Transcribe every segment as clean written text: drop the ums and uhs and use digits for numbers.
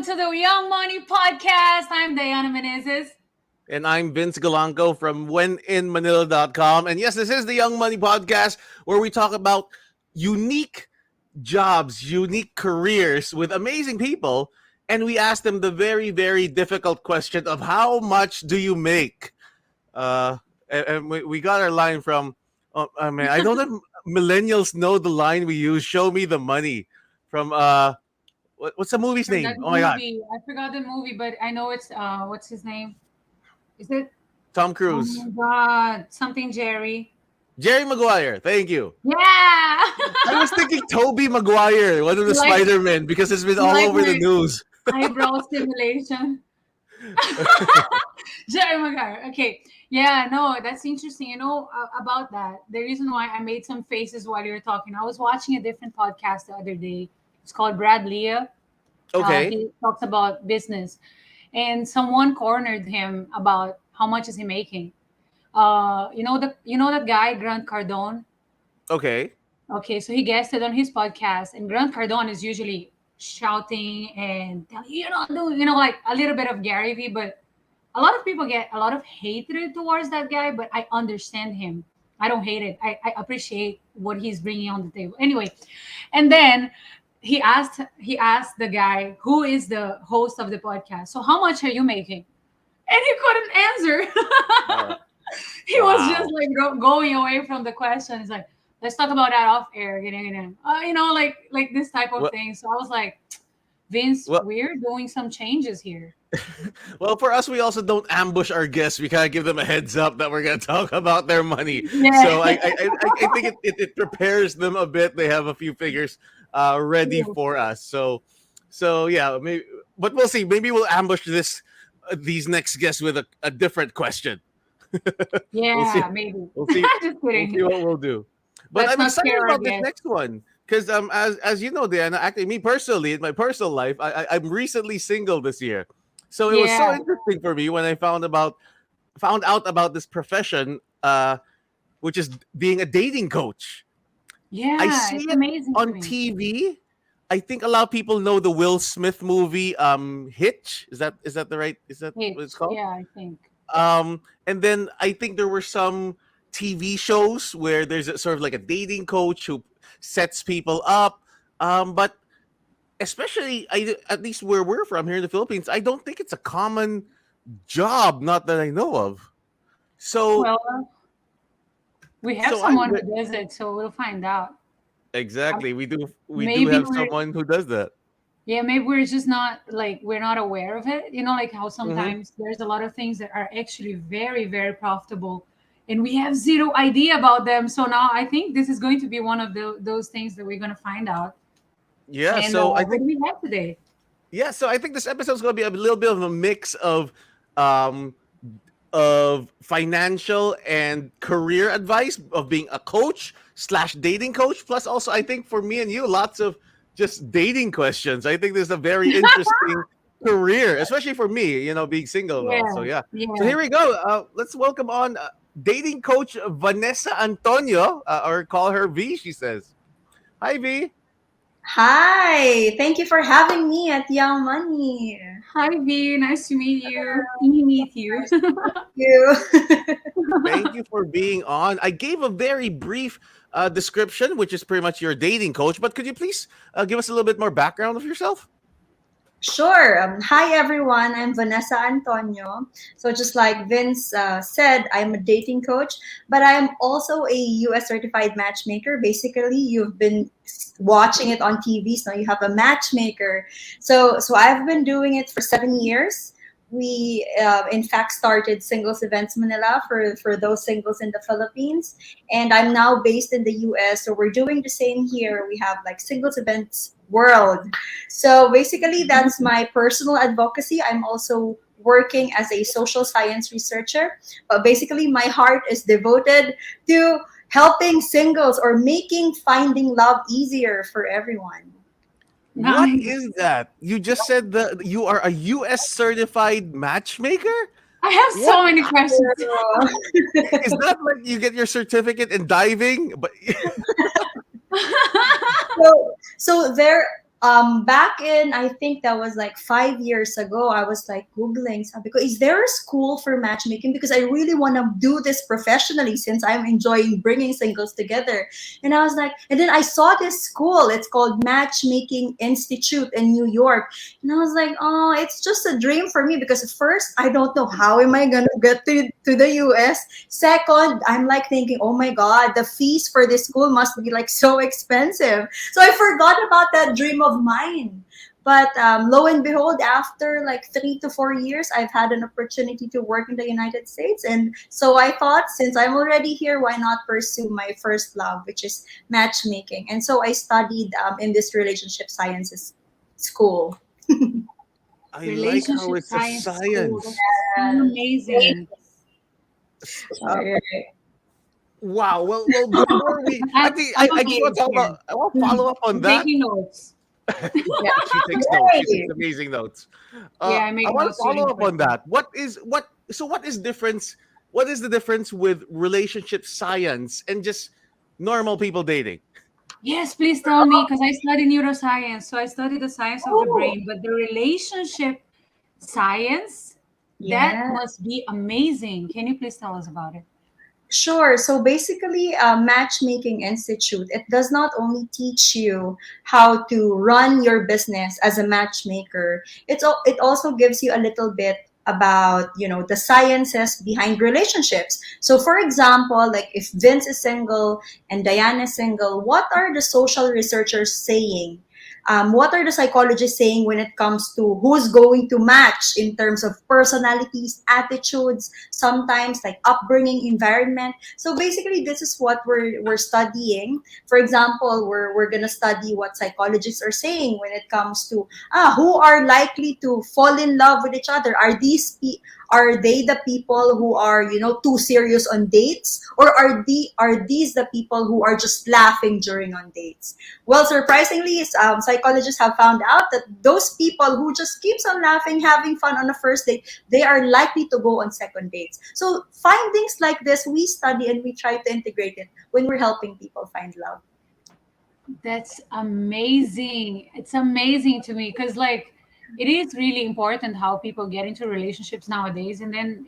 to the Young Money Podcast. I'm Diana Menezes. And I'm Vince Galanco from wheninmanila.com. And yes, this is the Young Money Podcast where we talk about unique jobs, unique careers with amazing people. And we ask them the very, very difficult question of how much do you make? And we got our line from, I mean, I don't know if millennials know the line we use, show me the money from, what's the movie's From that name? Oh my God. movie. I forgot the movie, but I know it's what's his name? Is it? Tom Oh Cruise. my God, something Jerry. Jerry Maguire. Thank you. Yeah. I was thinking Tobey Maguire, one of the Like- Spider-Men, because it's been all like over the my- news. Eyebrow stimulation. Jerry Maguire. Okay. Yeah, no, that's interesting. About that. The reason why I made some faces while you were talking, I was watching a different podcast the other day. It's called Brad Leah. Okay. He talks about business, and someone cornered him about how much is he making. You know that guy Grant Cardone. Okay. Okay, so he guested on his podcast, and Grant Cardone is usually shouting and telling like a little bit of Gary Vee, but a lot of people get a lot of hatred towards that guy. But I understand him. I don't hate it. I appreciate what he's bringing on the table. Anyway, and then he asked the guy who is the host of the podcast. So how much are you making? And he couldn't answer. He was Wow. just like going away from the question. It's like, let's talk about that off air. Like this type of Well- thing. So I was like, Vince, Well- we're doing some changes here. Well, for us, we also don't ambush our guests. We kind of give them a heads up that we're going to talk about their money. Yeah. So I think it prepares them a bit. They have a few figures ready Yeah. for us. So yeah, maybe, but we'll see. Maybe we'll ambush these next guests with a different question. Yeah, see. maybe. We'll see. Just We'll kidding. see what we'll do. But Let's I'm not excited scare our about this guests. next one because as you know, Diana, actually, me personally, in my personal life, I'm recently single this year, so it was so Yeah. interesting for me when I found out about this profession, which is being a dating coach. Yeah, I see it's it amazing to on me. TV. I think a lot of people know the Will Smith movie, Hitch. Is that the right? Is that what it's called? Yeah, I think. And then I think there were some TV shows where there's sort of like a dating coach who sets people up. But especially, at least where we're from here in the Philippines, I don't think it's a common job, not that I know of. So Well, we have So someone I'm who does it, so we'll find out. exactly, we do Maybe have we're- someone who does that. Yeah, maybe we're just not like we're not aware of it. Like how Mm-hmm. sometimes there's a lot of things that are actually very, very profitable, and we have zero idea about them. So now I think this is going to be one of those things that we're going to find out. Yeah, And so I what think do we have today? Yeah, so I think this episode is going to be a little bit of a mix um of financial and career advice of being a coach slash dating coach. Plus, also I think for me and you, lots of just dating questions. I think this is a very interesting career, especially for me. Being single. and all. So yeah. Yeah. So here we go. Let's welcome on dating coach Vanessa Antonio, or call her V. She says, "Hi V." Hi, thank you for having me at Young Money. Hi V, nice to meet you. Meet you. You. Thank you for being on. I gave a very brief description, which is pretty much your dating coach, but could you please give us a little bit more background of yourself? Sure. Hi, everyone. I'm Vanessa Antonio. So, just like Vince said, I'm a dating coach, but I'm also a US certified matchmaker. Basically, you've been watching it on TV, so you have a matchmaker. So I've been doing it for 7 years. We, in fact, started Singles Events Manila for those singles in the Philippines. And I'm now based in the US. So we're doing the same here. We have like Singles Events World. So basically, that's my personal advocacy. I'm also working as a social science researcher. But basically, my heart is devoted to helping singles or making finding love easier for everyone. What Nice. is that? You just said that you are a US certified matchmaker? I have so many questions. Is that like you get your certificate in diving? But So there Back in, I think that was like 5 years ago, I was like Googling, sabi ko, is there a school for matchmaking? Because I really want to do this professionally since I'm enjoying bringing singles together. And I was like, and then I saw this school. It's called Matchmaking Institute in New York. And I was like, oh, it's just a dream for me because first, I don't know how am I going to get to the US. Second, I'm like thinking, oh my God, the fees for this school must be like so expensive. So I forgot about that dream of mine. But lo and behold, after like 3 to 4 years, I've had an opportunity to work in the United States. And so I thought, since I'm already here, why not pursue my first love, which is matchmaking? And so I studied in this relationship sciences school. I like how Relationship it's a science school. science. That's so amazing. S- Uh, Alright. wow. Well, before we, I think I'm I just want amazed to talk here. about. I want to follow up on I'm that. taking notes. Yeah. She takes notes. She takes Yay. amazing notes. Yeah, I I make want to notes follow during up on questions. that. What is what? So what is difference? What is the difference with relationship science and just normal people dating? Yes, please tell me, because I study neuroscience. So I study the science of the Oh, brain, but the relationship science, that yeah. must be amazing. Can you please tell us about it? Sure. So basically, Matchmaking Institute, it does not only teach you how to run your business as a matchmaker, it also gives you a little bit about, the sciences behind relationships. So for example, like if Vince is single and Diane is single, what are the social researchers saying? What are the psychologists saying when it comes to who's going to match in terms of personalities, attitudes, sometimes like upbringing, environment? So basically, this is what we're studying. For example, we're gonna study what psychologists are saying when it comes to who are likely to fall in love with each other. Are they the people who are too serious on dates, or are these the people who are just laughing during on dates? Well, surprisingly, psychologists have found out that those people who just keeps on laughing, having fun on a first date, they are likely to go on second dates. So findings like this, we study and we try to integrate it when we're helping people find love. That's amazing. It's amazing to me because, like, it is really important how people get into relationships nowadays. And then,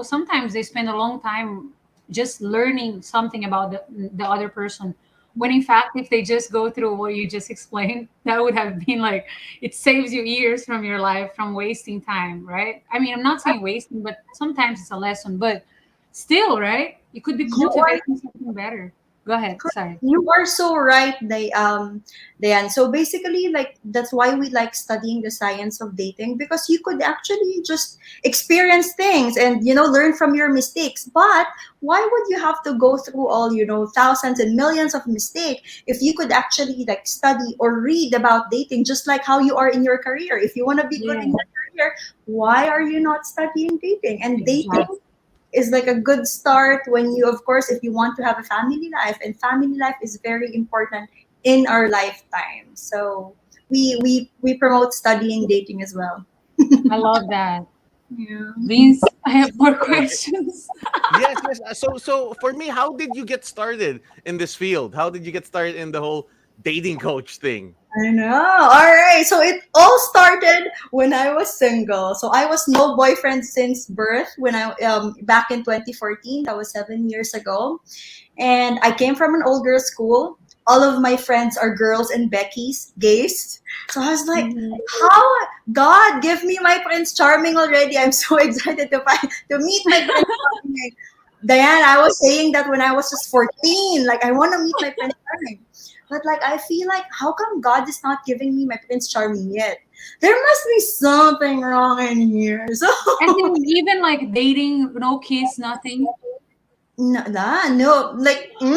sometimes they spend a long time just learning something about the other person. When in fact, if they just go through what you just explained, that would have been like, it saves you years from your life from wasting time, right? I mean, I'm not saying wasting, but sometimes it's a lesson. But still, right? You could be You are cultivating something better. Go ahead. Correct. Sorry. You are so right, Diane. So basically, like that's why we like studying the science of dating, because you could actually just experience things and learn from your mistakes. But why would you have to go through all thousands and millions of mistakes if you could actually like study or read about dating, just like how you are in your career? If you want to be good in Yeah. your career, why are you not studying dating? And dating Exactly. is like a good start when you, of course, if you want to have a family life, and family life is very important in our lifetime. So we promote studying dating as well. I love that. Yeah. Vince, I have more Right. questions. Yes, yes. So for me, how did you get started in this field? How did you get started in the whole dating coach thing? I know. All right. So it all started when I was single. So I was no boyfriend since birth when I back in 2014. That was 7 years ago. And I came from an old girls' school. All of my friends are girls and Becky's, gays. So I was like, Mhm. how God give me my Prince Charming already. I'm so excited to meet my Prince Charming. Diane, I was saying that when I was just 14, like I want to meet my Prince Charming. But like I feel like how come God is not giving me my Prince Charming yet? There must be something wrong in here. So And then even like dating, no kiss, nothing. no, no, like, all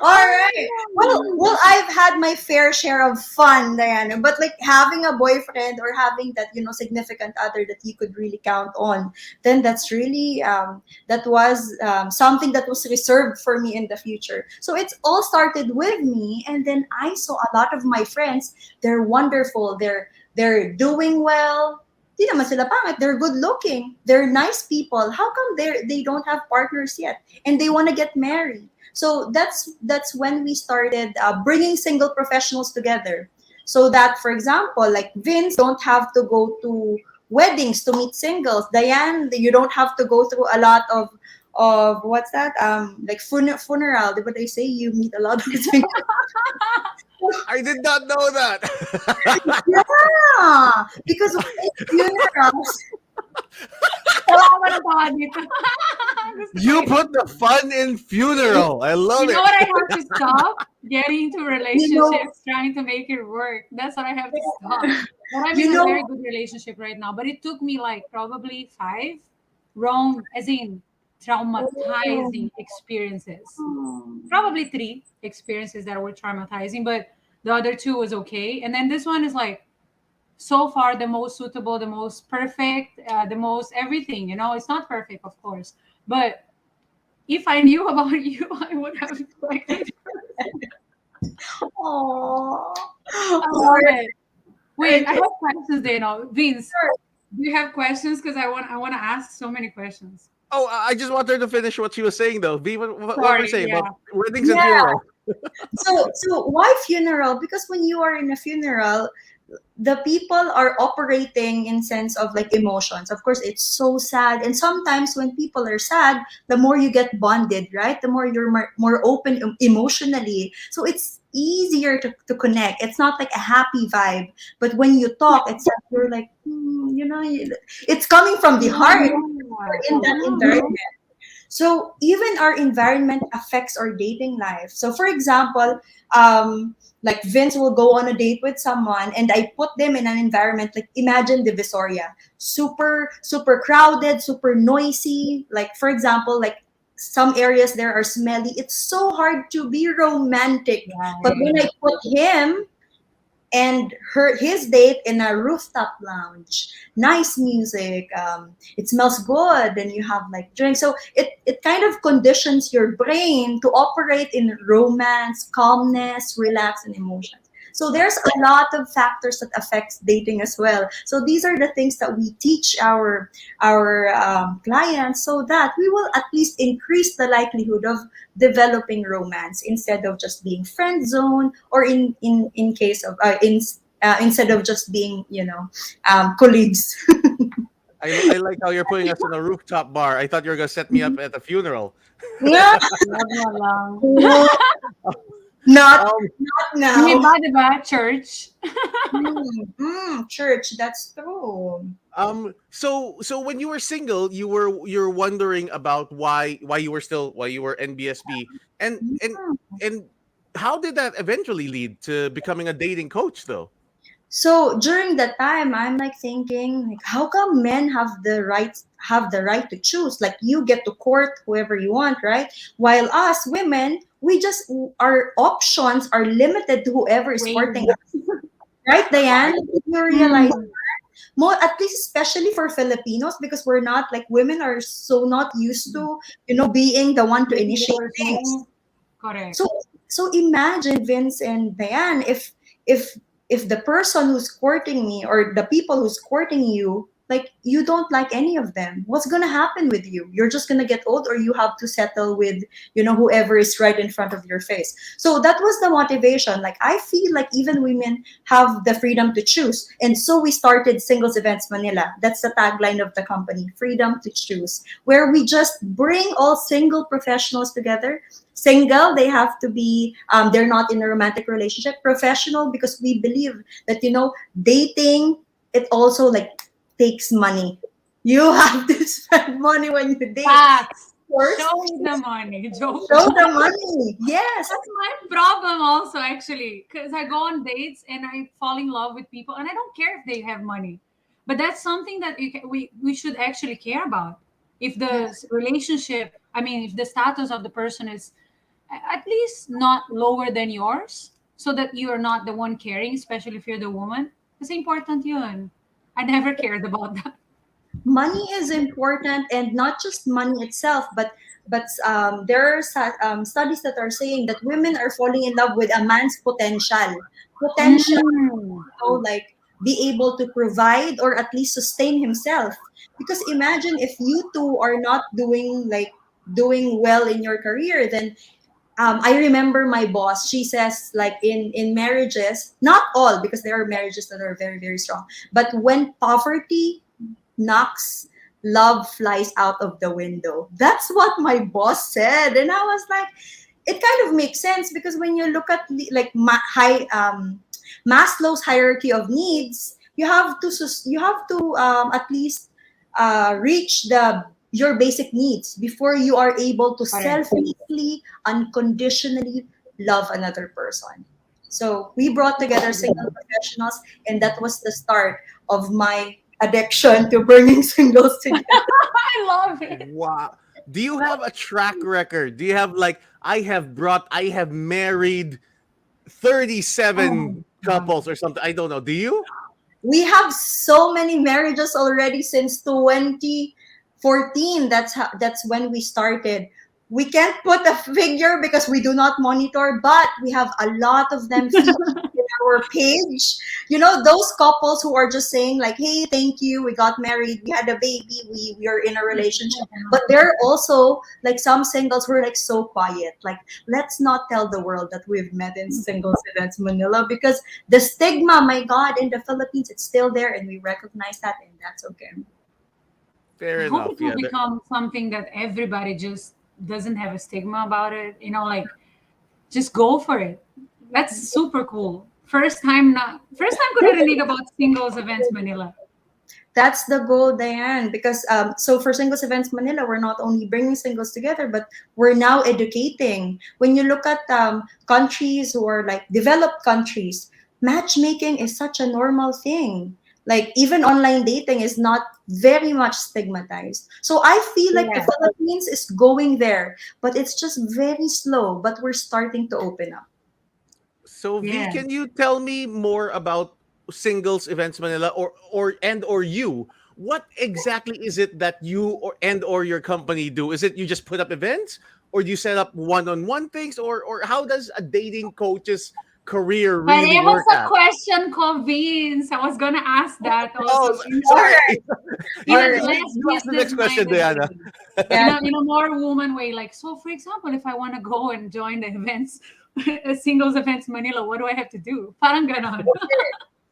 right. Well, I've had my fair share of fun, Diana, but like having a boyfriend or having that, significant other that you could really count on, then that's really, that was something that was reserved for me in the future. So it's all started with me, and then I saw a lot of my friends. They're wonderful. They're doing well. Di naman sila pangit. They're good looking. They're nice people. How come they don't have partners yet and they want to get married? So that's when we started bringing single professionals together. so that, for example, like Vince, don't have to go to weddings to meet singles. Diane, you don't have to go through a lot of what's that? Like funeral. What they say, you meet a lot of singles. I did not know that. Yeah, because with funerals, Kawawa na tawa dito. Gusto ko You yun. put the fun in funeral. I You love know it. what I have to stop? Getting into you know, relationships, trying to make it work. That's what I have to stop. But I'm you in a know, very good relationship right now. But it took me like probably five wrong, as in oh, traumatizing experiences. Probably three experiences that were traumatizing, but the other two was okay. And then this one is like so far the most suitable, the most perfect, the most everything. You know, it's not perfect, of course, but if I knew about you, I would have selected. oh, I love or, it. Wait, I okay. have questions. There, you know, Vince, do you have questions? Because I want to ask so many questions. Oh, I just want her to finish what she was saying, though. V, what were you Sorry. saying Yeah. about weddings and Yeah. funeral? So why funeral? Because when you are in a funeral, the people are operating in sense of like emotions. Of course, it's so sad, and sometimes when people are sad, the more you get bonded, right? The more you're more open emotionally, so it's easier to connect. It's not like a happy vibe, but when you talk, it's like you're like, it's coming from the heart. Yeah. You're in that Yeah. environment. So even our environment affects our dating life. So for example, like Vince will go on a date with someone and I put them in an environment like imagine the Visoria. Super, super crowded, super noisy. Like for example, like some areas there are smelly. It's so hard to be romantic. But when Right. I put him and his date in a rooftop lounge, nice music, it smells good, and you have like drinks, so it kind of conditions your brain to operate in romance, calmness, relax, and emotions. So there's a lot of factors that affects dating as well. So these are the things that we teach our clients, so that we will at least increase the likelihood of developing romance instead of just being friend zone, or in case of instead of just being colleagues. I like how you're putting us in a rooftop bar. I thought you were gonna set me up at a funeral. Yeah. Love mo lang. not Um, not May now. ba, diba? Church. Church, that's true. so when you were single, you're wondering about why you were NBSB, and how did that eventually lead to becoming a dating coach, though? So during that time, I'm like thinking, like, how come men have the right to choose? Like you get to court whoever you want, right? While us women, we just our options are limited to whoever is courting Wait. us, right, Diane? Did you realize Hmm. more, at least especially for Filipinos, because we're not like women are so not used to being the one to Dating the initiate things. person. Correct. So so imagine Vince and Diane, if the person who's courting me or the people who's courting you, like you don't like any of them, what's gonna happen with you? You're just gonna get old, or you have to settle with whoever is right in front of your face. So that was the motivation. Like I feel like even women have the freedom to choose, and so we started Singles Events Manila. That's the tagline of the company: freedom to choose, where we just bring all single professionals together. Single, they have to be they're not in a romantic relationship. Professional, because we believe that dating, it also like takes money. You have to spend money when you date. Facts. Of course, Show me the money. Joke show lang. the money. Yes. That's my problem also, actually, because I go on dates and I fall in love with people, and I don't care if they have money. But that's something that we should actually care about. If Yeah. the relationship, I mean, if the status of the person is at least not lower than yours, so that you are not the one caring, especially if you're the woman. It's important yun. I never cared about that. Money is important, and not just money itself, but there are studies that are saying that women are falling in love with a man's potential, Mm. like be able to provide or at least sustain himself. Because imagine if you two are not doing well in your career, then I remember my boss. She says, like, in marriages, not all, because there are marriages that are very very strong. But when poverty knocks, love flies out of the window. That's what my boss said, and I was like, it kind of makes sense because when you look at like Maslow's hierarchy of needs, you have to at least reach the your basic needs before you are able to Correct. selflessly, unconditionally love another person. So we brought together single professionals, and that was the start of my addiction to bringing singles together. I love it. Wow. Do you have a track record? Do you have like I have married Oh 37 my God. couples or something? I don't know. Do you? We have so many marriages already since 2014. That's when we started. We can't put a figure because we do not monitor, but we have a lot of them featured in our page. You know, those couples who are just saying like, "Hey, thank you, we got married, we had a baby, we are in a relationship." But there are also like some singles who are like so quiet. Like, let's not tell the world that we've met in singles events Manila, because the stigma, my God, in the Philippines, it's still there, and we recognize that, and that's okay. I Fair hope it enough. will Yeah. become something that everybody just doesn't have a stigma about it. Like just go for it. That's super cool. First time ko narinig about singles events Manila. That's the goal, Diane. Because so for Singles Events Manila, we're not only bringing singles together, but we're now educating. When you look at countries who are like developed countries, matchmaking is such a normal thing. Like even online dating is not very much stigmatized. So I feel like the Yeah. Philippines is going there, but it's just very slow. But we're starting to open up. So V, Yeah. can you tell me more about Singles Events Manila or you? What exactly is it that you or your company do? Is it you just put up events, or do you set up one-on-one things, or how does a dating coach's career But really it was work a out? question, Vince. I was gonna ask that Oh, also. All sorry. right, In all a right. less You ask the business next question, minded Diana. way. Yeah. In a more woman way. Like, so for example, if I want to go and join the events, singles events Manila, what do I have to do? Parang ganon.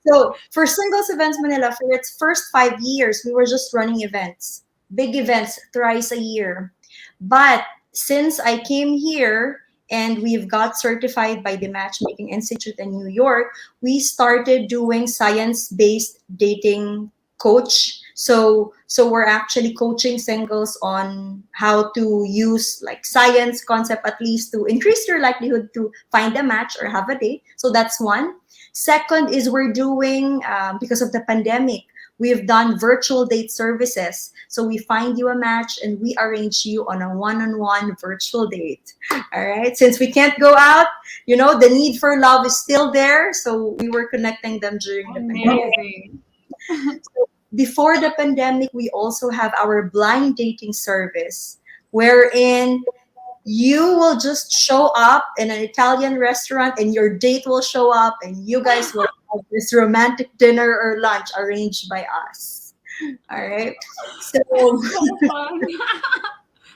So for Singles Events Manila, for its first 5 years, we were just running events, big events, thrice a year. But since I came here and we've got certified by the Matchmaking Institute in New York, we started doing science-based dating coach. So we're actually coaching singles on how to use like science concept at least to increase your likelihood to find a match or have a date. So that's one. Second is we're doing, because of the pandemic, we've done virtual date services. So we find you a match and we arrange you on a one-on-one virtual date. All right. Since we can't go out, the need for love is still there. So we were connecting them during the pandemic. Amazing. So before the pandemic, we also have our blind dating service, wherein you will just show up in an Italian restaurant and your date will show up and you guys will have this romantic dinner or lunch arranged by us. All right. So It's so fun.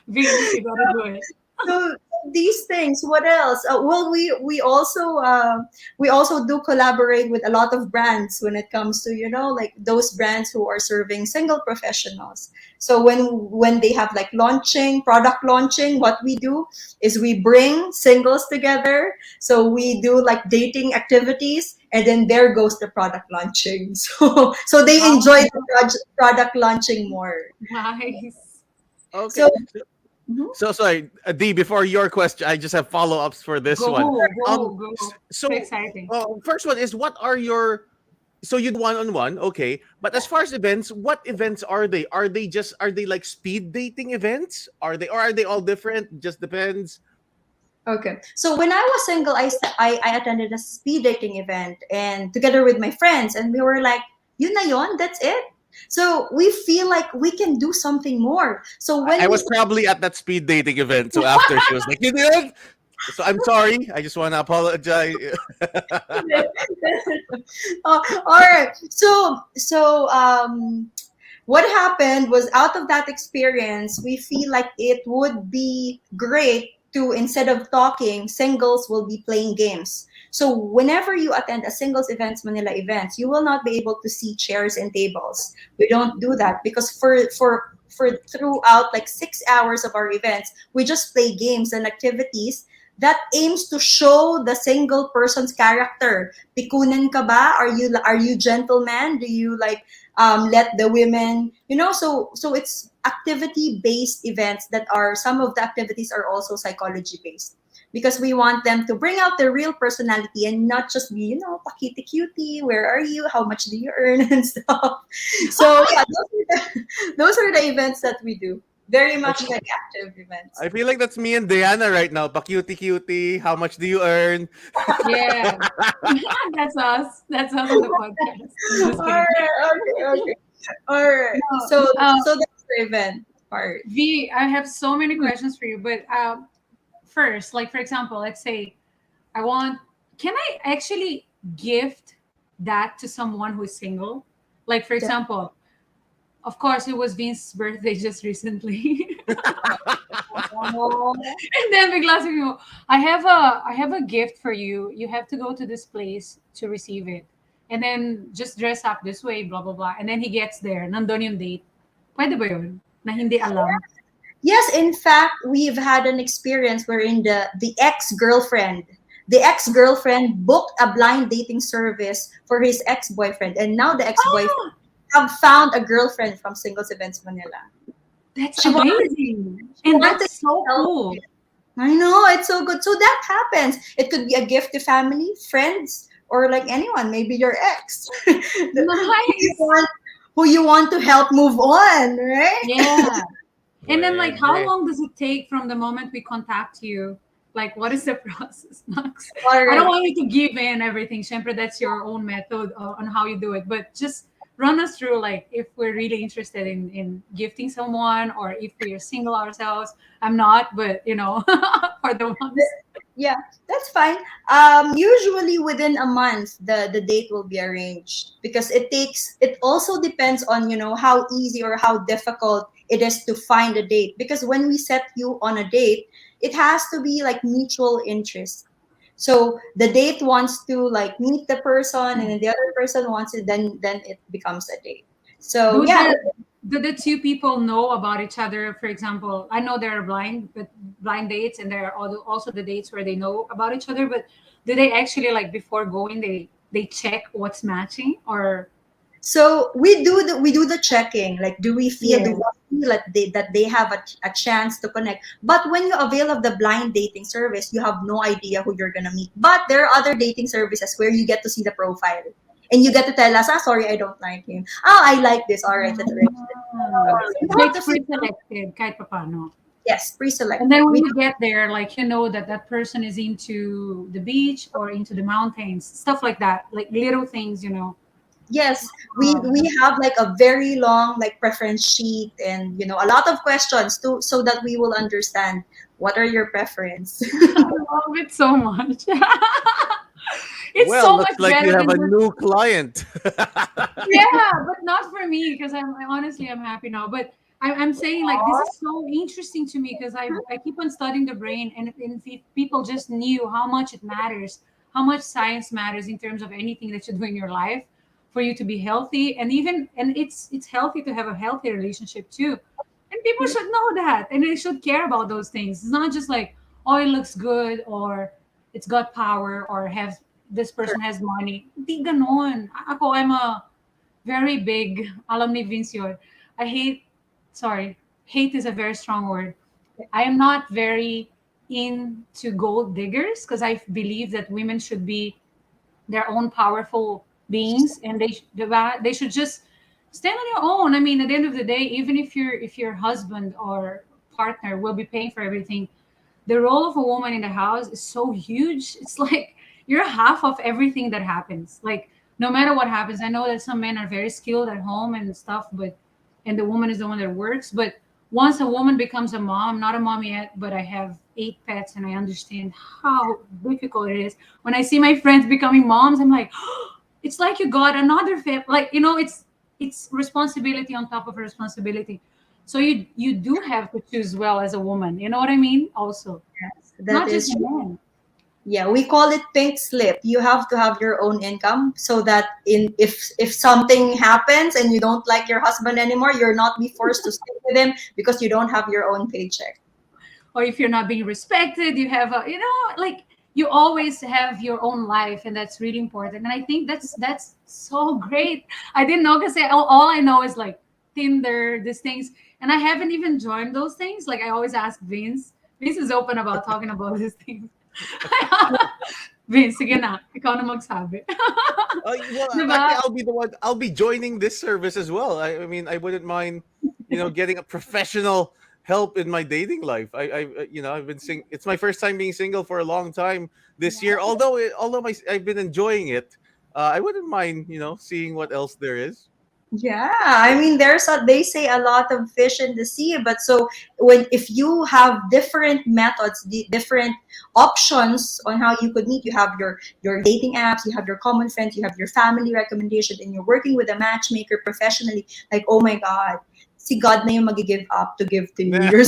Vince, you gotta do it. so these things, what else? Well, we also do collaborate with a lot of brands when it comes to like those brands who are serving single professionals. So when they have like product launching, what we do is we bring singles together. So we do like dating activities, and then there goes the product launching. So they enjoy Oh, the product launching more. nice. Okay. So. Mhm. So sorry, D. Before your question, I just have follow-ups for this Go, one. go, S- go. So so exciting. first one is what are your so you do one-on-one, okay? But as far as events, what events are they? Are they like speed dating events? Are they all different? Just depends. Okay. So when I was single, I attended a speed dating event and together with my friends, and we were like, yun na yon, that's it. So we feel like we can do something more. So I when we was probably at that speed dating event. So after she was like, "You did." So I'm sorry. I just want to apologize. all right. So what happened was out of that experience, we feel like it would be great to, instead of talking, singles will be playing games. So whenever you attend a singles events, Manila events, you will not be able to see chairs and tables. We don't do that because for throughout like 6 hours of our events, we just play games and activities that aims to show the single person's character. Pikunan ka ba? Are you gentleman? Do you like let the women, so it's activity based events that are, some of the activities are also psychology based, because we want them to bring out their real personality and not just be, pakiti cutie, where are you, how much do you earn, and stuff. So yeah, those are the events that we do. Very much like active events. I feel like that's me and Diana right now. Pa cutie cutie. How much do you earn? Yeah. That's us. That's us on the podcast. I'm just All kidding. right, okay. All right. No, So that's the event part. V, I have so many questions for you, but first, like for example, let's say I want, can I actually gift that to someone who is single? Like for example, of course, it was Vince's birthday just recently. Oh, And then bigla sabi mo, I have a gift for you. You have to go to this place to receive it. And then just dress up this way, blah blah blah. And then he gets there, nandun yung date. Pwede ba yun? Na hindi alam. yes, in fact, we've had an experience wherein the ex-girlfriend booked a blind dating service for his ex-boyfriend, and now the ex-boyfriend Oh, have found a girlfriend from Singles Events Manila. that's She wanted, amazing. she And wanted that's to so help. cool. I know, it's so good. So that happens. It could be a gift to family, friends, or like anyone, maybe your ex, who you Nice. want, who you want to help move on, right? Yeah. And then, like, how Pwede. long does it take from the moment we contact you? Like, what is the process, Max? All I don't right. want you to give in everything. Siyempre, that's your own method on how you do it. But just run us through, like, if we're really interested in gifting someone or if we are single ourselves. I'm not, but, for the ones. Yeah, that's fine. Usually within a month, the date will be arranged, because it also depends on, how easy or how difficult it is to find a date. Because when we set you on a date, it has to be like mutual interest. So the date wants to like meet the person, and then the other person wants it, then it becomes a date. So Do yeah, the two people know about each other? For example, I know there are blind dates, and there are also the dates where they know about each other. But do they actually, like, before going, they check what's matching, or so we do the checking. Like, do yeah? we feel that they have a chance to connect? But when you avail of the blind dating service, you have no idea who you're gonna meet. But there are other dating services where you get to see the profile, and you get to tell us, sorry, I don't like him. Oh, I like this. All right, let's arrange this. So you So have it's to see. pre-selected, kahit papaano. Yes, And then pre-selected. when We you get there, like, that that person is into the beach or into the mountains, stuff like that, like little things. Yes, Um, we have like a very long like preference sheet, and a lot of questions to so that we will understand what are your preference. I love it so much. It's Well, so looks much like you better have than a just, new client. yeah, but not for me because I'm happy now. But I'm saying, like, this is so interesting to me because I keep on studying the brain, and if people just knew how much it matters, how much science matters in terms of anything that you do in your life for you to be healthy, and it's healthy to have a healthy relationship too. And people should know that, and they should care about those things. It's not just like, oh, it looks good, or it's got power, or has this person has money. Di ganon. I'm a very big, alam ni Vince yun. I hate, sorry, hate is a very strong word. I am not very into gold diggers because I believe that women should be their own powerful beings, and they should just stand on your own. I mean, at the end of the day, even if your husband or partner will be paying for everything, the role of a woman in the house is so huge. It's like you're half of everything that happens. Like, no matter what happens, I know that some men are very skilled at home and stuff, but and the woman is the one that works. But once a woman becomes a mom, not a mom yet, but I have 8 pets, and I understand how difficult it is. When I see my friends becoming moms, I'm like, it's like you got another family. Like, it's responsibility on top of responsibility. So you do have to choose well as a woman. You know what I mean? Also, Yes, that not just is a true. man. Yeah, we call it pink slip. You have to have your own income so that in if something happens and you don't like your husband anymore, you're not be forced to stay with him because you don't have your own paycheck. Or if you're not being respected, you have a, like, you always have your own life, and that's really important. And I think that's so great. I didn't know, because all I know is like Tinder, these things, and I haven't even joined those things. Like, I always ask Vince is open about talking about these things. Vince, sige na, ikaw na magsabi. Well, actually, Diba? I'll be the one. I'll be joining this service as well. I mean, I wouldn't mind, getting a professional help in my dating life. I've been It's my first time being single for a long time this year. I've been enjoying it. I wouldn't mind, seeing what else there is. Yeah, I mean, they say a lot of fish in the sea, but so when if you have different methods, the different options on how you could meet, you have your dating apps, you have your common friends, you have your family recommendation, and you're working with a matchmaker professionally. Like, oh my God, si God na yung mag-give up to give to you. You're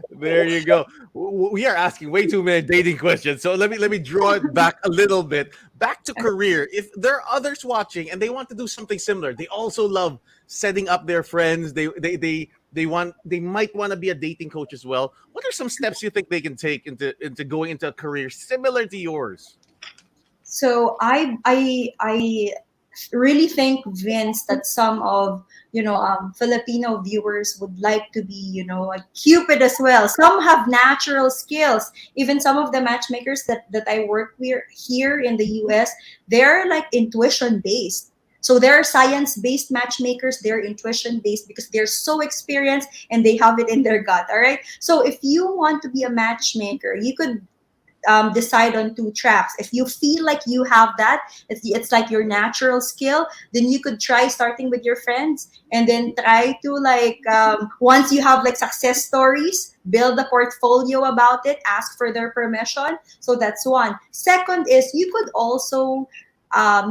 There you go. We are asking way too many dating questions. So let me draw it back a little bit. Back to career. If there are others watching and they want to do something similar, they also love setting up their friends. They might want to be a dating coach as well. What are some steps you think they can take into going into a career similar to yours? So I really think, Vince, that some of Filipino viewers would like to be a Cupid as well. Some have natural skills. Even some of the matchmakers that I work with here in the US, they're like intuition based. So they're science based matchmakers. They're intuition based because they're so experienced and they have it in their gut. All right. So if you want to be a matchmaker, you could decide on two tracks. If you feel like you have that, it's like your natural skill, then you could try starting with your friends and then try to like once you have like success stories, build a portfolio about it, ask for their permission. So that's one. Second is you could also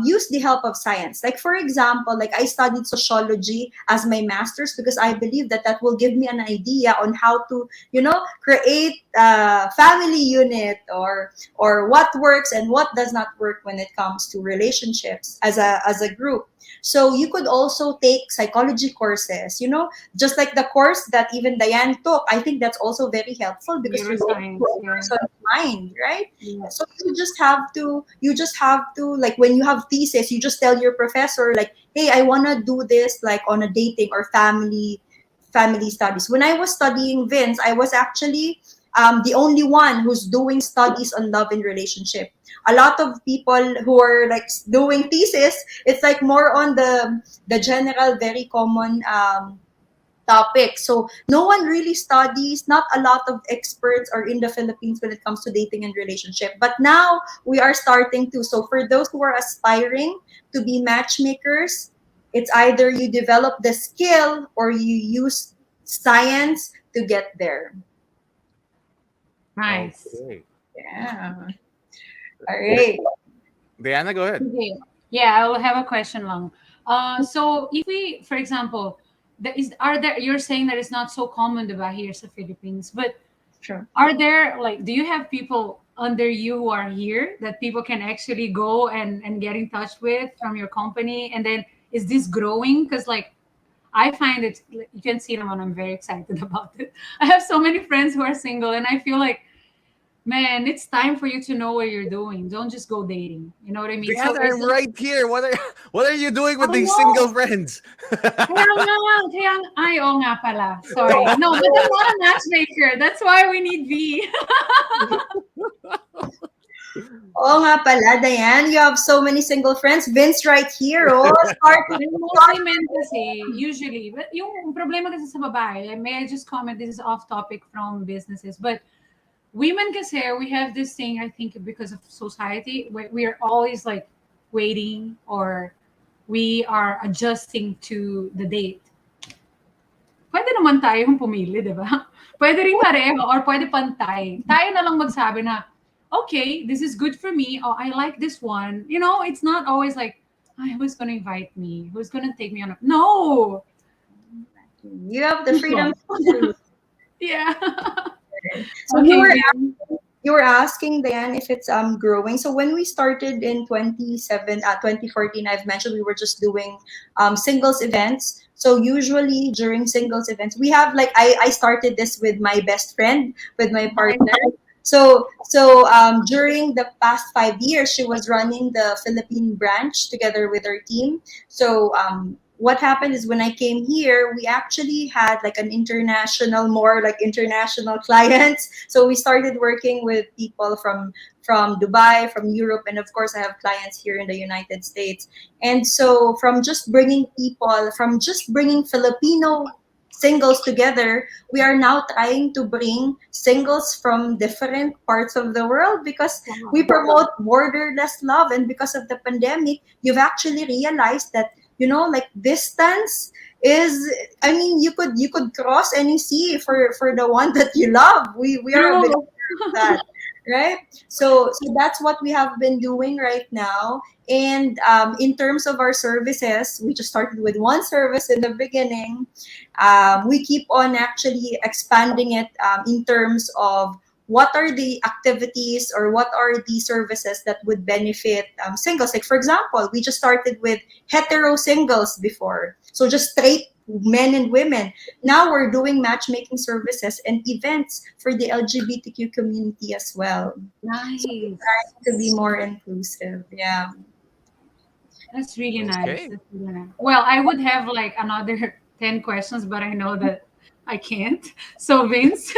use the help of science. Like for example, like I studied sociology as my master's because I believe that that will give me an idea on how to create a family unit or what works and what does not work when it comes to relationships as a group. So you could also take psychology courses, just like the course that even Diane took. I think that's also very helpful because you're going to Neuroscience, a yeah. person's mind, right? Yes. So you just have to like when you have thesis, you just tell your professor like, hey, I want to do this like on a dating or family studies. When I was studying, Vince, I was actually the only one who's doing studies on love and relationship. A lot of people who are like doing thesis, it's like more on the general, very common topic. So no one really studies, not a lot of experts are in the Philippines when it comes to dating and relationship. But now we are starting to. So for those who are aspiring to be matchmakers, it's either you develop the skill or you use science to get there. Nice. Okay. Yeah. All D- right. Diana, go ahead. Okay. Yeah, I will have a question long. So if we, for example, you're saying that it's not so common diba here sa Philippines, but Sure. are there, like, do you have people under you who are here that people can actually go and get in touch with from your company? And then is this growing? Because like I find it, like, you can see them, and I'm very excited about it. I have so many friends who are single, and I feel like, man, it's time for you to know what you're doing. Don't just go dating. You know what I mean? So Diana, is I'm it? right here. What are you doing I with these single know. friends? Ay, oo nga pala. Sorry. No, but I'm not a matchmaker. That's why we need V. Oh nga pala, Diane, you have so many single friends. Vince right here, oh, And start. mostly men kasi, usually. But yung problema kasi sa babae, may I just comment, this is off topic from businesses, but women kasi, we have this thing, I think, because of society, we are always like waiting, or we are adjusting to the date. Pwede naman tayong pumili, di ba? Pwede rin pareho or pwede pantay. Tayo na lang magsabi na, okay, this is good for me. Oh, I like this one. It's not always like, "Ay, who's gonna invite me? Who's gonna take me on a no?" You have the freedom People. to choose. Yeah. So Okay, Vin. you were asking Diane if it's growing. So when we started in 2014, I've mentioned we were just doing singles events. So usually during singles events, we have like I started this with my best friend, with my Nice. partner. So during the past 5 years, she was running the Philippine branch together with her team. So what happened is when I came here, we actually had like an international, more like international clients. So we started working with people from Dubai, from Europe, and of course I have clients here in the United States. And so from just bringing Filipino singles together, we are now trying to bring singles from different parts of the world because we Wow. promote borderless love. And because of the pandemic, you've actually realized that like distance is, I mean, you could cross any sea for the one that you love. We are a bit True. that, right? So that's what we have been doing right now. And in terms of our services, we just started with one service in the beginning. We keep on actually expanding it in terms of what are the activities or what are the services that would benefit singles. Like, for example, we just started with hetero singles before, so just straight men and women. Now we're doing matchmaking services and events for the LGBTQ community as well. So we're Nice. trying to be more inclusive. Yeah. That's really nice. Okay. That's really nice. Well, I would have like another 10 questions, but I know that I can't. So, Vince.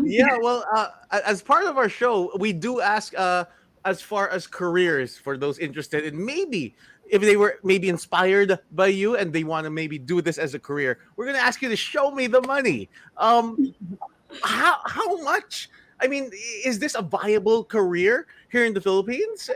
Yeah, well, as part of our show, we do ask as far as careers for those interested in maybe if they were maybe inspired by you and they want to maybe do this as a career. We're going to ask you to show me the money. Um how much, I mean, is this a viable career here in the Philippines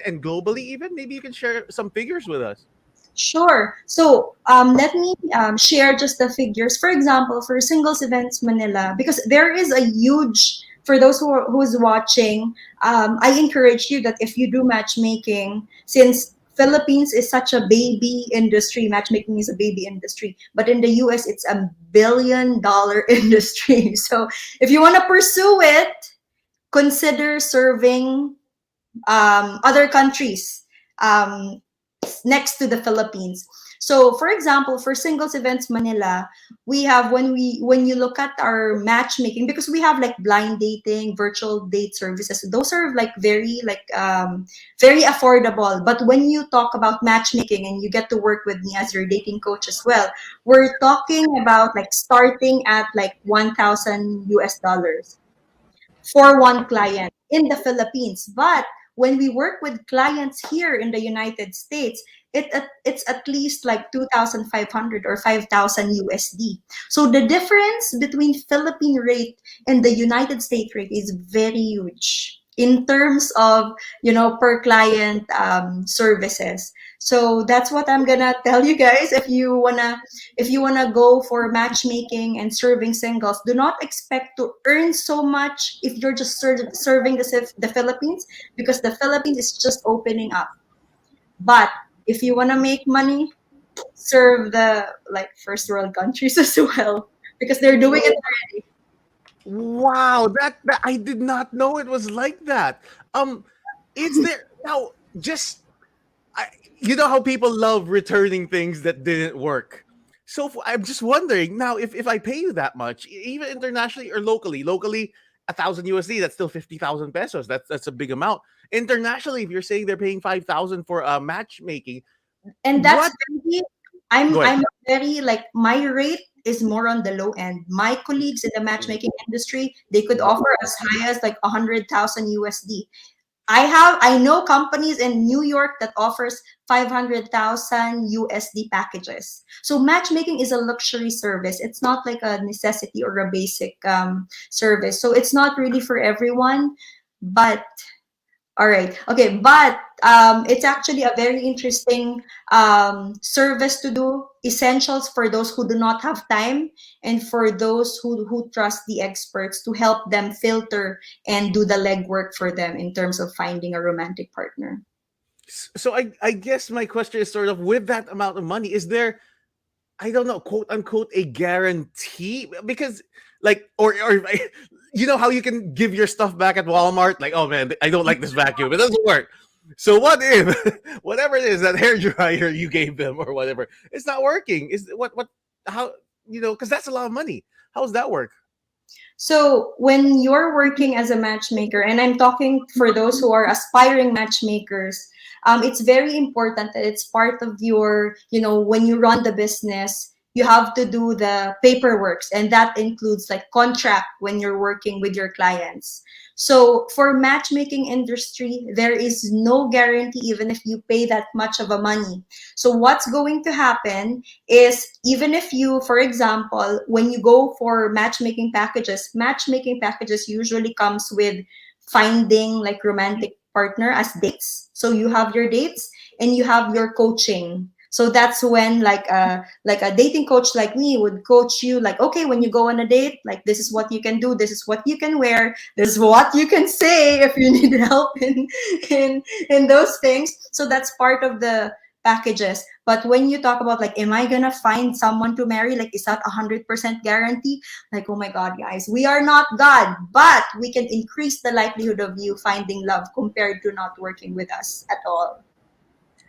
and globally even? Maybe you can share some figures with us. Sure. So let me share just the figures. For example, for Singles Events Manila, because there is a huge, for those who's watching, I encourage you that if you do matchmaking, since Philippines is such a baby industry, matchmaking is a baby industry, but in the US it's a $1 billion industry. So if you want to pursue it, consider serving other countries um, next to the Philippines. So, for example, for Singles Events Manila, we have when you look at our matchmaking, because we have like blind dating, virtual date services. Those are like very affordable. But when you talk about matchmaking and you get to work with me as your dating coach as well, we're talking about like starting at like 1,000 US dollars for one client in the Philippines. But when we work with clients here in the United States, it's at least like 2,500 or 5,000 USD. So the difference between Philippine rate and the United States rate is very huge in terms of per client services. So that's what I'm gonna tell you guys. If you wanna go for matchmaking and serving singles, do not expect to earn so much if you're just serving the Philippines, because the Philippines is just opening up. But if you wanna make money, serve the like first world countries as well, because they're doing it already. Wow, that I did not know it was like that. Um, is there now just I, you know how people love returning things that didn't work. So I'm just wondering now if I pay you that much, even internationally or locally, 1,000 USD, that's still 50,000 pesos. That's a big amount. Internationally, if you're saying they're paying 5,000 for matchmaking, And that's what? very, I'm Go ahead. I'm very like my rate is more on the low end. My colleagues in the Mm, matchmaking industry, they could mm, offer as high as like 100,000 USD. I know companies in New York that offers 500,000 USD packages. So matchmaking is a luxury service. It's not like a necessity or a basic service. So it's not really for everyone. But all right. Okay. But it's actually a very interesting service to do. Essentials for those who do not have time and for those who trust the experts to help them filter and do the legwork for them in terms of finding a romantic partner. So I guess my question is sort of, with that amount of money, is there, I don't know, quote unquote, a guarantee? Because, like, or you know how you can give your stuff back at Walmart? Like, oh man, I don't like this vacuum. It doesn't work. So what if whatever it is, that hair dryer you gave them or whatever, it's not working? Is what how, because that's a lot of money. How does that work? So when you're working as a matchmaker, and I'm talking for those who are aspiring matchmakers, it's very important that it's part of your, when you run the business, you have to do the paperwork, and that includes like contract when you're working with your clients. So for matchmaking industry, there is no guarantee even if you pay that much of a money. So what's going to happen is, even if you, for example, when you go for matchmaking packages usually comes with finding like romantic partner as dates. So you have your dates and you have your coaching. So that's when like a dating coach like me would coach you, like, okay, when you go on a date, like, this is what you can do, this is what you can wear, this is what you can say if you need help in those things. So that's part of the packages. But when you talk about like, am I gonna find someone to marry? Like, is that 100% guarantee? Like, oh my God, guys, we are not God, but we can increase the likelihood of you finding love compared to not working with us at all.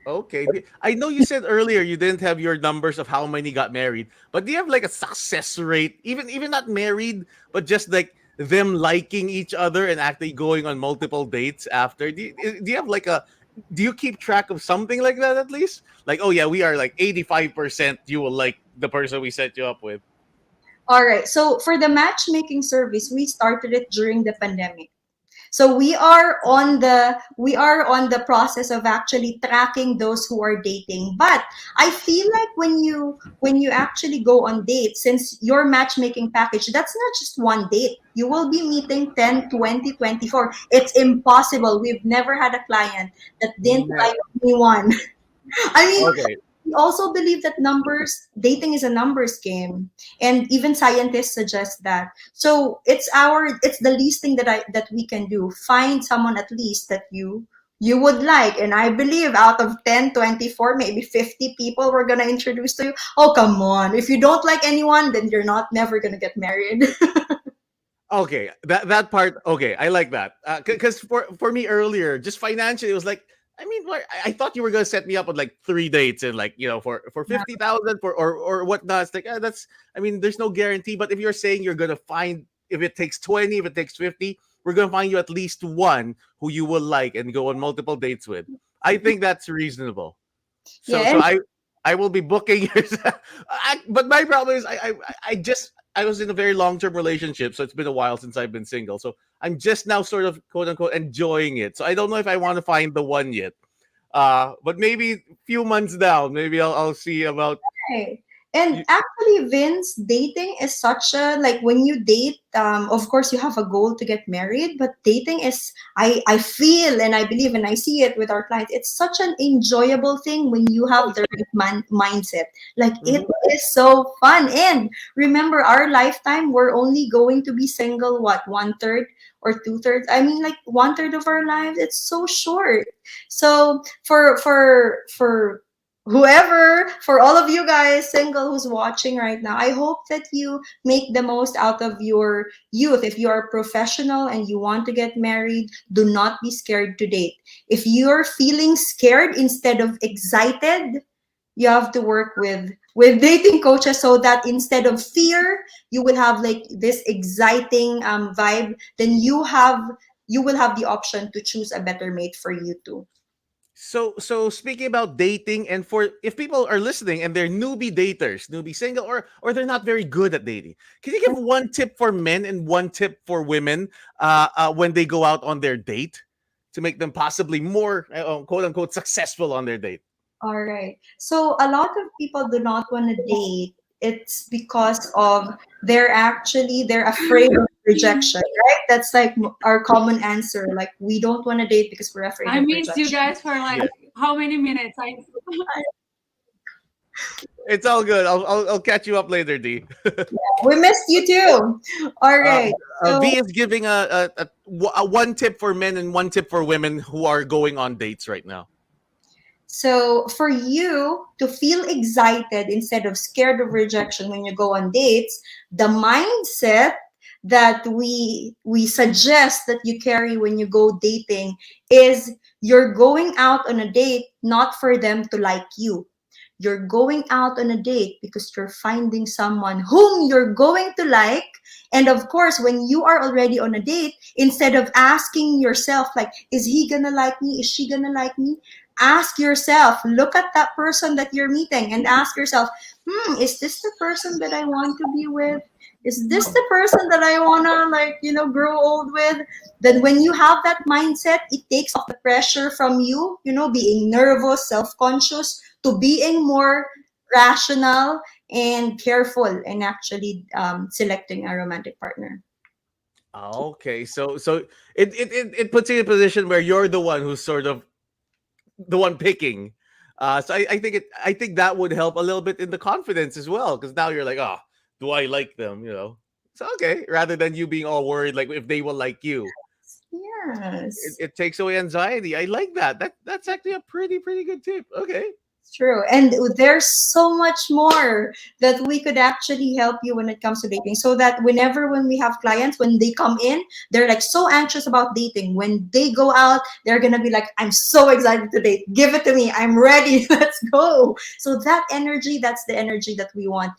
Okay. I know you said earlier you didn't have your numbers of how many got married, but do you have like a success rate, even not married, but just like them liking each other and actually going on multiple dates after? Do you have like a, do you keep track of something like that at least? Like, oh yeah, we are like 85% you will like the person we set you up with. All right. So for the matchmaking service, we started it during the pandemic. So we are on the process of actually tracking those who are dating. But I feel like when you actually go on dates, since your matchmaking package, that's not just one date. You will be meeting 10, 20, 24. It's impossible. We've never had a client that didn't Ne- like anyone. I mean, Okay. we also believe that dating is a numbers game, and even scientists suggest that. So it's the least thing that we can do. Find someone at least that you would like. And I believe out of 10, 24, maybe 50 people we're gonna introduce to you. Oh, come on. If you don't like anyone, then you're not never gonna get married. Okay, that part. Okay, I like that. Because for me earlier, just financially, it was like, I mean, I thought you were gonna set me up with like 3 dates and like, for 50,000 or whatnot. It's like, that's. I mean, there's no guarantee. But if you're saying you're gonna find, if it takes 20, if it takes 50, we're gonna find you at least one who you will like and go on multiple dates with. I think that's reasonable. So Yeah. so I will be booking yours. But my problem is I was in a very long term relationship, so it's been a while since I've been single. So I'm just now sort of quote unquote enjoying it. So I don't know if I want to find the one yet. But maybe a few months down, maybe I'll see about Right. And you. actually, Vince, dating is such a, like, when you date, of course you have a goal to get married, but dating is, I feel and I believe and I see it with our clients, it's such an enjoyable thing when you have the right mindset. Like, it Mhm. is so fun. And remember, our lifetime, we're only going to be single, what, one third or two thirds? I mean, like, one third of our lives. It's so short. So for all of you guys single who's watching right now, I hope that you make the most out of your youth. If you are a professional and you want to get married, do not be scared to date. If you're feeling scared instead of excited, you have to work with dating coaches, so that instead of fear, you will have like this exciting vibe. Then you will have the option to choose a better mate for you too. So speaking about dating, and for if people are listening and they're newbie daters, newbie single, or they're not very good at dating, can you give one tip for men and one tip for women when they go out on their date to make them possibly more quote unquote successful on their date? All right. So a lot of people do not want to date. It's because of they're afraid of rejection, right? That's like our common answer. Like, we don't want to date because we're afraid I of missed you rejection. guys for like Yeah, how many minutes? it's all good. I'll catch you up later, D. We missed you too. All uh, right. So V is giving a one tip for men and one tip for women who are going on dates right now. So for you to feel excited instead of scared of rejection when you go on dates, the mindset that we suggest that you carry when you go dating is you're going out on a date not for them to like you. You're going out on a date because you're finding someone whom you're going to like. And of course, when you are already on a date, instead of asking yourself, like, is he gonna like me? Is she gonna like me? Ask yourself, look at that person that you're meeting and ask yourself, is this the person that I want to be with? Is this the person that I wanna, like, grow old with? Then when you have that mindset, it takes off the pressure from you, being nervous, self-conscious, to being more rational and careful in actually selecting a romantic partner. Okay, so it puts you in a position where you're the one who's sort of the one picking. So I think that would help a little bit in the confidence as well, because now you're like, oh, do I like them? So okay, rather than you being all worried like if they will like you, Yes. it takes away anxiety. I like that. That's actually a pretty good tip. Okay. True. And there's so much more that we could actually help you when it comes to dating. So that when we have clients, when they come in, they're like so anxious about dating. When they go out, they're going to be like, I'm so excited to date. Give it to me. I'm ready. Let's go. So that energy, that's the energy that we want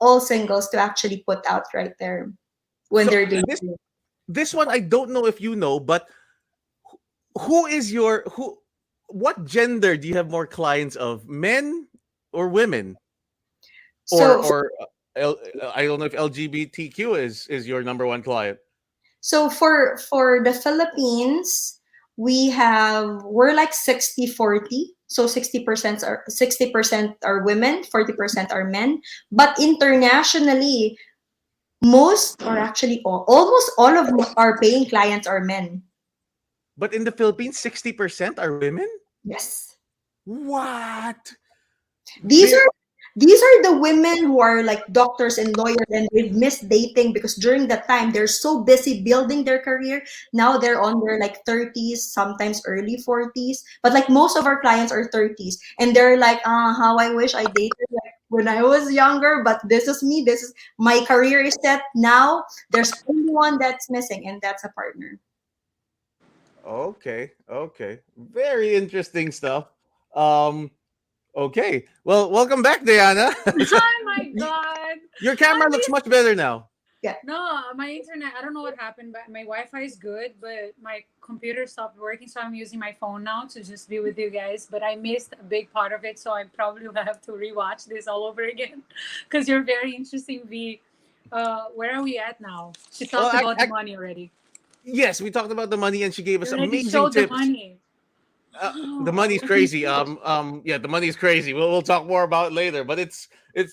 all singles to actually put out right there when So they're this dating. this one I don't know if you know, but who is your who what gender do you have more clients of, men or women, or So I don't know if LGBTQ is your number one client. So for the Philippines, we're like 60-40. So 60% are women, 40% are men. But internationally, most or actually almost all of our paying clients are men. But in the Philippines 60% are women. Yes. What? These They are these are the women who are like doctors and lawyers and they've missed dating because during that time they're so busy building their career. Now they're on their like 30s, sometimes early 40s. But like most of our clients are 30s and they're like, how I wish I dated like when I was younger, but this is me. This is my career is set now. There's only one that's missing and that's a partner. okay, very interesting stuff. um okay, well, welcome back, Diana. So, Oh my god. your I camera looks miss much better now. Yeah. no, my internet. I don't know what happened, but my Wi-Fi is good, but my computer stopped working, so I'm using my phone now to just be with you guys. But I missed a big part of it, so I probably will have to rewatch this all over again, because you're very interesting. V, where are we at now? She Well, talked about the money already. yes, we talked about the money and she gave You us already amazing showed the tips. money. The Oh, money's crazy. Yeah, the money's crazy. We'll talk more about it later, but it's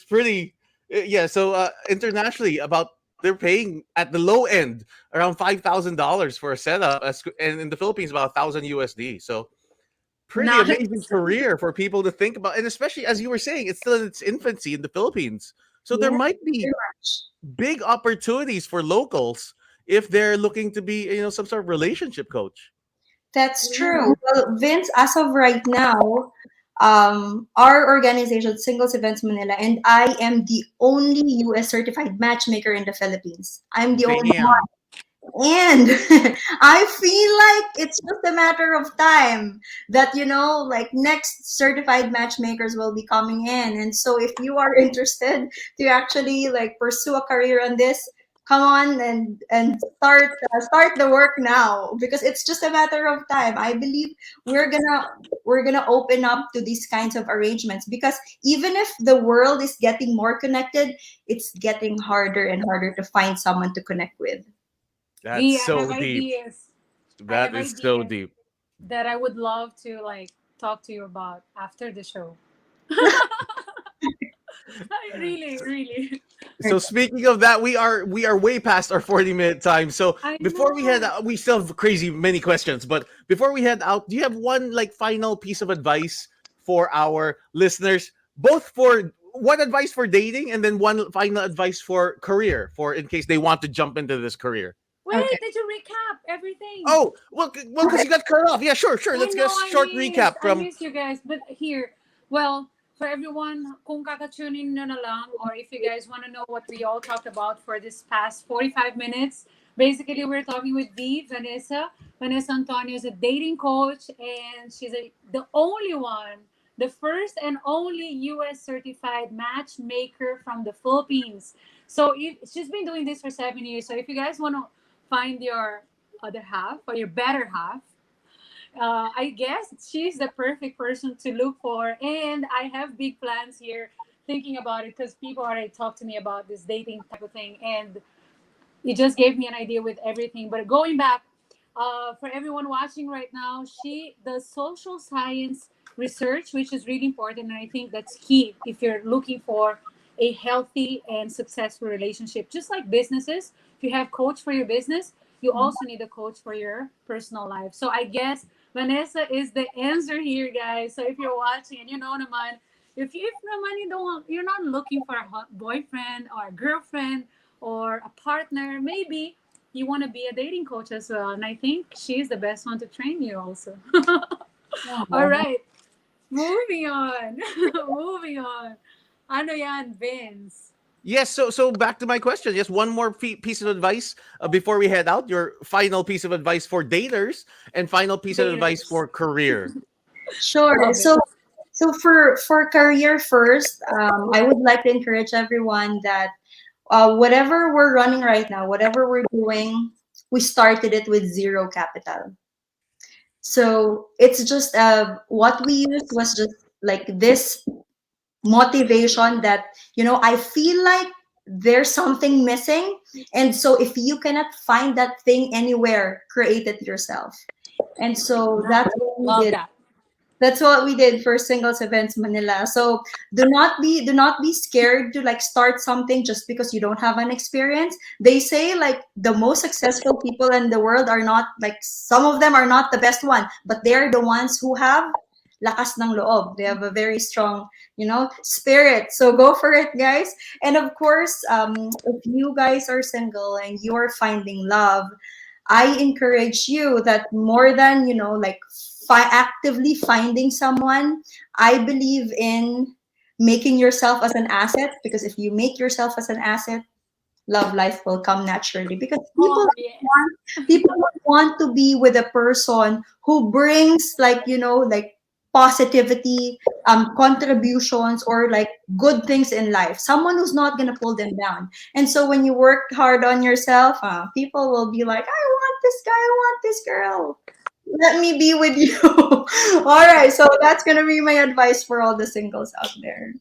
pretty. Yeah. So internationally, about they're paying at the low end around $5,000 for a setup, and in the Philippines about 1,000 USD. So pretty amazing nice. career for people to think about, and especially as you were saying, it's still in its infancy in the Philippines. So there Yeah, might very be much. big opportunities for locals if they're looking to be, some sort of relationship coach. That's True. true. Well, Vince, as of right now, our organization, Singles Events Manila, and I am the only US certified matchmaker in the Philippines. I'm the only Damn. and I feel like it's just a matter of time that, like next certified matchmakers will be coming in. And so if you are interested to actually like pursue a career on this, come on and start the work now because it's just a matter of time. I believe we're gonna open up to these kinds of arrangements because even if the world is getting more connected, it's getting harder and harder to find someone to connect with. That's V, I have so deep. ideas. I That have is so ideas deep. that I would love to like talk to you about after the show. Really, really. So speaking of that, we are way past our 40-minute time. So I before we head know. out, we still have crazy many questions, but before we head out, do you have one like final piece of advice for our listeners? Both for one advice for dating and then one final advice for career, for in case they want to jump into this career. Okay. Wait, did you recap everything? Oh, well, because you got cut off. Yeah, sure, sure. I Let's get a know short recap I from. miss you guys. But here, well, for everyone, kung kakatuning nyo na lang, or if you guys want to know what we all talked about for this past 45 minutes, basically we're talking with Vanessa. Vanessa Antonio is a dating coach, and she's the only one, the first and only U.S. certified matchmaker from the Philippines. So if, she's been doing this for 7 years. So if you guys want to find your other half or your better half, I guess she's the perfect person to look for. And I have big plans here thinking about it because people already talked to me about this dating type of thing. And you just gave me an idea with everything. But going back, for everyone watching right now, she does social science research, which is really important. And I think that's key if you're looking for a healthy and successful relationship. Just like businesses, if you have coach for your business, you also need a coach for your personal life. So I guess Vanessa is the answer here, guys. So if you're watching and you know naman, if naman you're not looking for a boyfriend or a girlfriend or a partner, maybe you want to be a dating coach as well. And I think she's the best one to train you also. All Oh. right, moving on. Moving on. Ano yan, Vince? Yes, so back to my question. Just one more piece of advice before we head out. Your final piece of advice for daters and final piece of advice Daters. for career. Sure. Love it. So for career first, I would like to encourage everyone that whatever we're running right now, whatever we're doing, we started it with zero capital. So it's just what we used was just like this motivation that I feel like there's something missing, and so if you cannot find that thing anywhere, create it yourself. And so Nice. that's what we Love did. that. That's what we did for Singles Events Manila. So do not be scared to like start something just because you don't have an experience. They say like the most successful people in the world are not like, some of them are not the best one, but they're the ones who have lakas ng loob. They have a very strong, spirit. So go for it, guys. And of course, if you guys are single and you're finding love, I encourage you that more than, like actively finding someone, I believe in making yourself as an asset, because if you make yourself as an asset, love life will come naturally, because Oh, yes. people want to be with a person who brings like, like positivity, contributions, or like good things in life, someone who's not going to pull them down. And so when you work hard on yourself, people will be like, I want this guy, I want this girl, let me be with you. All right, so that's going to be my advice for all the singles out there.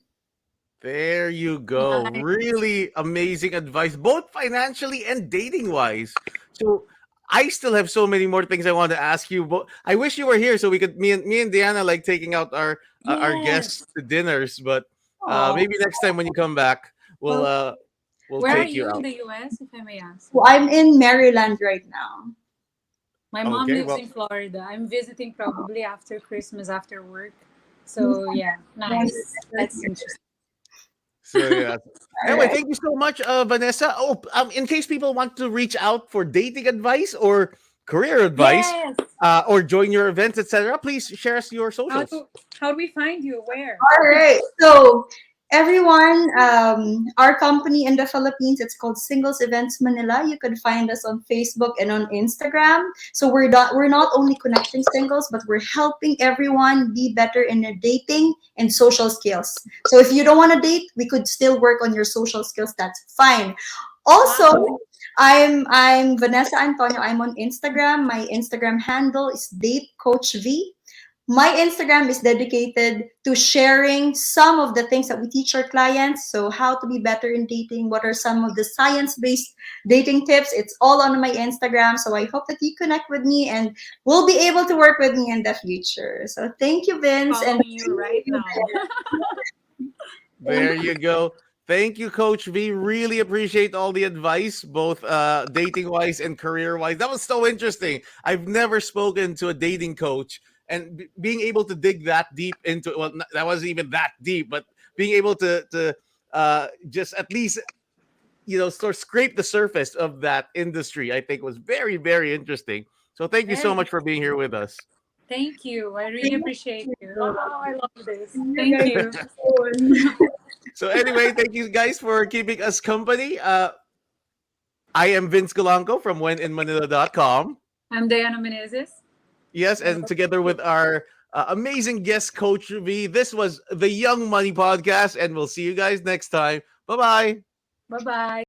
There you go. Nice. Really amazing advice, both financially and dating wise. So I still have so many more things I want to ask you, but I wish you were here so we could me and Diana like taking out our guests Yes. to dinners. But Oh, maybe next time when you come back, we'll well, uh we'll Where are take you you in out. the US, if I may ask? I'm in Maryland right now. My mom Okay, lives well, in Florida. I'm visiting probably after Christmas after work. So yeah, nice. That's interesting. so yeah. All Anyway, right. thank you so much, Vanessa. Oh, in case people want to reach out for dating advice or career advice, Yes. or join your events, etc., please share us your How socials. do how do we find you? Where? All right. So, everyone, our company in the Philippines, it's called Singles Events Manila. You can find us on Facebook and on Instagram. So we're not only connecting singles, but we're helping everyone be better in their dating and social skills. So if you don't want to date, we could still work on your social skills. That's fine. Also, Wow. I'm Vanessa Antonio. I'm on Instagram. My Instagram handle is Date Coach V. My Instagram is dedicated to sharing some of the things that we teach our clients. So, how to be better in dating, what are some of the science based dating tips? It's all on my Instagram. So, I hope that you connect with me and will be able to work with me in the future. So, thank you, Vince. And Following you right now. There you go. Thank you, Coach V. Really appreciate all the advice, both dating wise and career wise. That was so interesting. I've never spoken to a dating coach, and being able to dig that deep into, well, that wasn't even that deep, but being able to just at least sort of scrape the surface of that industry, I think was very, very interesting. So thank you so Very. much for being here with us. Thank you. I really Thank appreciate you. you. Oh, I love this. See you Thank guys you. soon. So anyway, thank you guys for keeping us company. I am Vince Galanco from wheninmanila.com. I'm Diana Menezes. Yes, and together with our amazing guest coach V, this was the Young Money Podcast, and we'll see you guys next time. Bye bye. Bye bye.